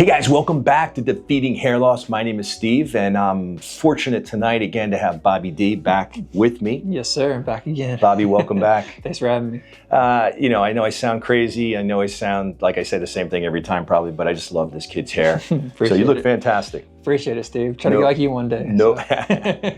Hey guys, welcome back to Defeating Hair Loss. My name is Steve, and I'm fortunate tonight again to have Bobby D back with me. Yes, sir. Back again. Bobby, welcome back. Thanks for having me. I know I sound crazy. I know I sound like I say the same thing every time probably, but I just love this kid's hair. So you look fantastic. Appreciate it, Steve. Try to be like you one day. No,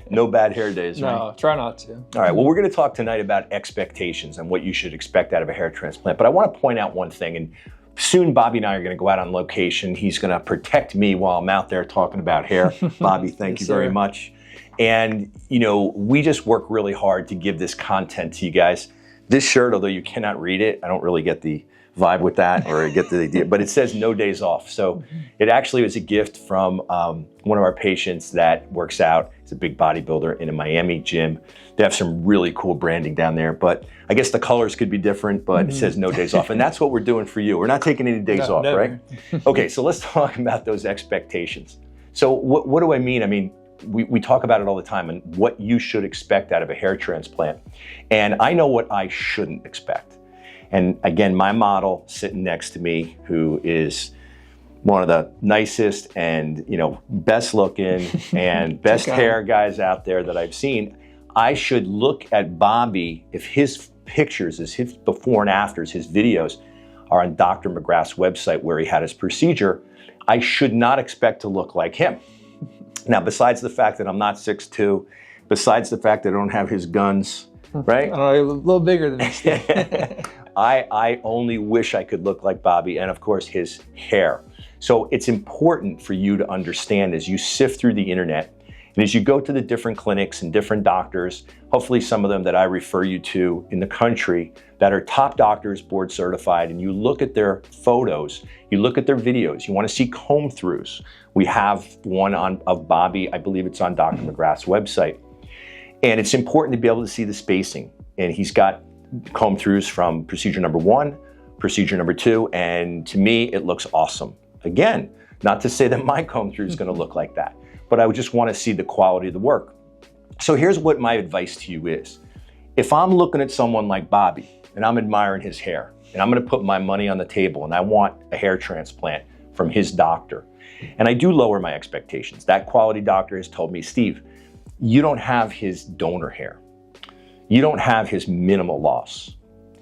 no bad hair days, right? No, try not to. All right, well, we're going to talk tonight about expectations and what you should expect out of a hair transplant. But I want to point out one thing, and soon Bobby and I are going to go out on location. He's going to protect me while I'm out there talking about hair. Bobby, thank you very much. And, we just work really hard to give this content to you guys. This shirt, although you cannot read it, I don't really get the vibe with that or get the idea, but it says no days off. So it actually was a gift from one of our patients that works out. He's a big bodybuilder in a Miami gym. They have some really cool branding down there, but I guess the colors could be different, but it says no days off. And that's what we're doing for you. We're not taking any days off, never. Right? Okay, so let's talk about those expectations. So what do I mean? I mean, we talk about it all the time and what you should expect out of a hair transplant. And I know what I shouldn't expect. And again, my model sitting next to me, who is one of the nicest and best looking and best hair guys out there that I've seen, I should look at Bobby if his pictures, his before and afters, his videos are on Dr. McGrath's website where he had his procedure. I should not expect to look like him. Now, besides the fact that I'm not 6'2", besides the fact that I don't have his guns, right? I don't know, you're a little bigger than me. I only wish I could look like Bobby, and of course his hair. So it's important for you to understand as you sift through the internet and as you go to the different clinics and different doctors, hopefully some of them that I refer you to in the country that are top doctors, board certified, and you look at their photos, you look at their videos, you want to see comb throughs. We have one of Bobby, I believe it's on Dr. McGrath's website. And it's important to be able to see the spacing. And he's got comb throughs from procedure number 1, procedure number 2, and to me, it looks awesome. Again, not to say that my comb through is going to look like that, but I would just want to see the quality of the work. So here's what my advice to you is. If I'm looking at someone like Bobby and I'm admiring his hair and I'm going to put my money on the table and I want a hair transplant from his doctor, and I do lower my expectations. That quality doctor has told me, Steve, you don't have his donor hair. You don't have his minimal loss.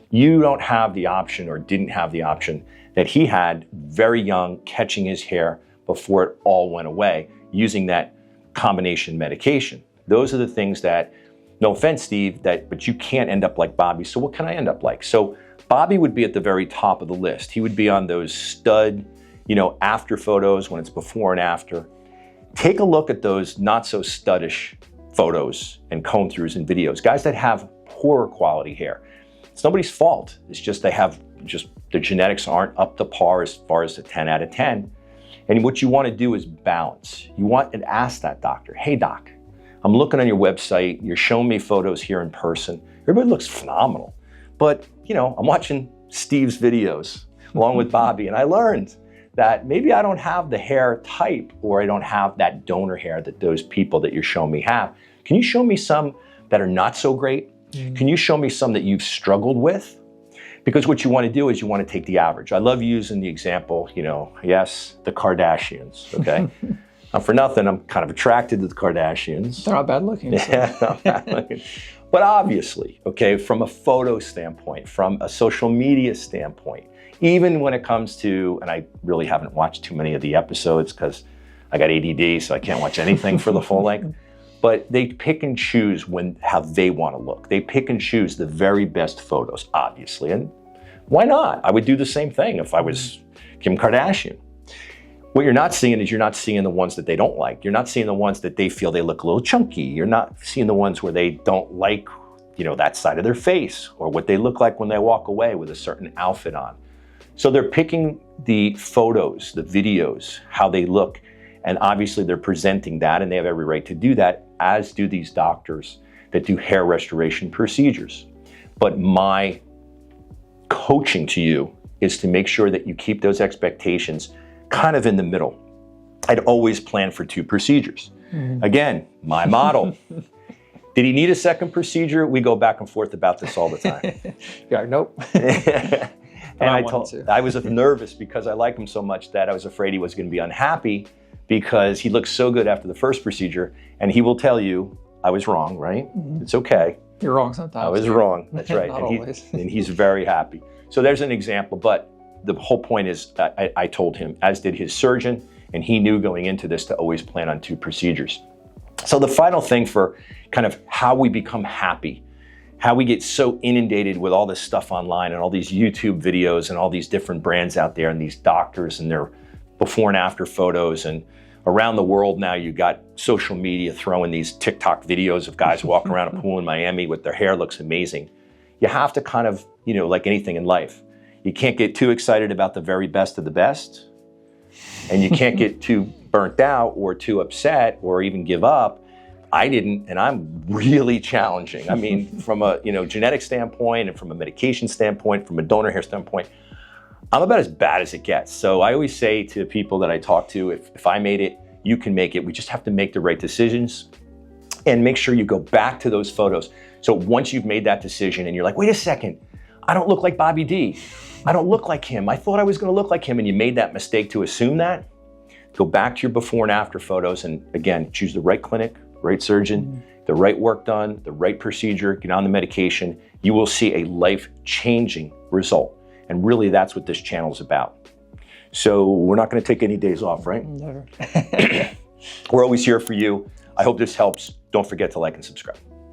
You don't have the option or didn't have the option that he had very young, catching his hair before it all went away using that combination medication. Those are the things that, no offense, Steve, but you can't end up like Bobby. So what can I end up like? So Bobby would be at the very top of the list. He would be on those stud, after photos when it's before and after. Take a look at those not so studdish photos and comb throughs and videos. Guys that have poorer quality hair. It's nobody's fault. It's just the genetics aren't up to par as far as the 10 out of 10. And what you want to do is balance. You want to ask that doctor, hey doc, I'm looking on your website, you're showing me photos here in person. Everybody looks phenomenal. But, I'm watching Steve's videos along with Bobby, and I learned that maybe I don't have the hair type or I don't have that donor hair that those people that you're showing me have. Can you show me some that are not so great? Can you show me some that you've struggled with? Because what you want to do is you want to take the average. I love using the example, yes, the Kardashians, okay? Not for nothing, I'm kind of attracted to the Kardashians. They're not bad looking. Yeah, not bad looking. But obviously, okay, from a photo standpoint, from a social media standpoint, even when it comes to, and I really haven't watched too many of the episodes because I got ADD, so I can't watch anything for the full length. But they pick and choose how they want to look. They pick and choose the very best photos, obviously. And why not? I would do the same thing if I was Kim Kardashian. What you're not seeing is you're not seeing the ones that they don't like. You're not seeing the ones that they feel they look a little chunky. You're not seeing the ones where they don't like, that side of their face or what they look like when they walk away with a certain outfit on. So they're picking the photos, the videos, how they look, and obviously they're presenting that, and they have every right to do that, as do these doctors that do hair restoration procedures. But my coaching to you is to make sure that you keep those expectations kind of in the middle. I'd always plan for 2 procedures. Again, my model. Did he need a second procedure? We go back and forth about this all the time. Yeah, nope. And I I wanted to. I was nervous because I like him so much that I was afraid he was going to be unhappy because he looked so good after the first procedure. And he will tell you, I was wrong, right? It's okay. You're wrong sometimes. I was wrong. That's right. Not always. And he's very happy. So there's an example. But the whole point is I told him, as did his surgeon, and he knew going into this to always plan on 2 procedures. So the final thing for kind of how we become happy, how we get so inundated with all this stuff online and all these YouTube videos and all these different brands out there and these doctors and their before and after photos. And around the world now, you got social media throwing these TikTok videos of guys walking around a pool in Miami with their hair looks amazing. You have to kind of, like anything in life, you can't get too excited about the very best of the best. And you can't get too burnt out or too upset or even give up. I didn't, and I'm really challenging. I mean, from a genetic standpoint and from a medication standpoint, from a donor hair standpoint, I'm about as bad as it gets. So I always say to people that I talk to, if I made it, you can make it. We just have to make the right decisions and make sure you go back to those photos. So once you've made that decision and you're like, wait a second, I don't look like Bobby D. I don't look like him. I thought I was going to look like him, and you made that mistake to assume that. Go back to your before and after photos, and again, choose the right clinic, right surgeon, the right work done, the right procedure, get on the medication. You will see a life-changing result. And really, that's what this channel is about. So we're not going to take any days off, right? Never. We're always here for you. I hope this helps. Don't forget to like and subscribe.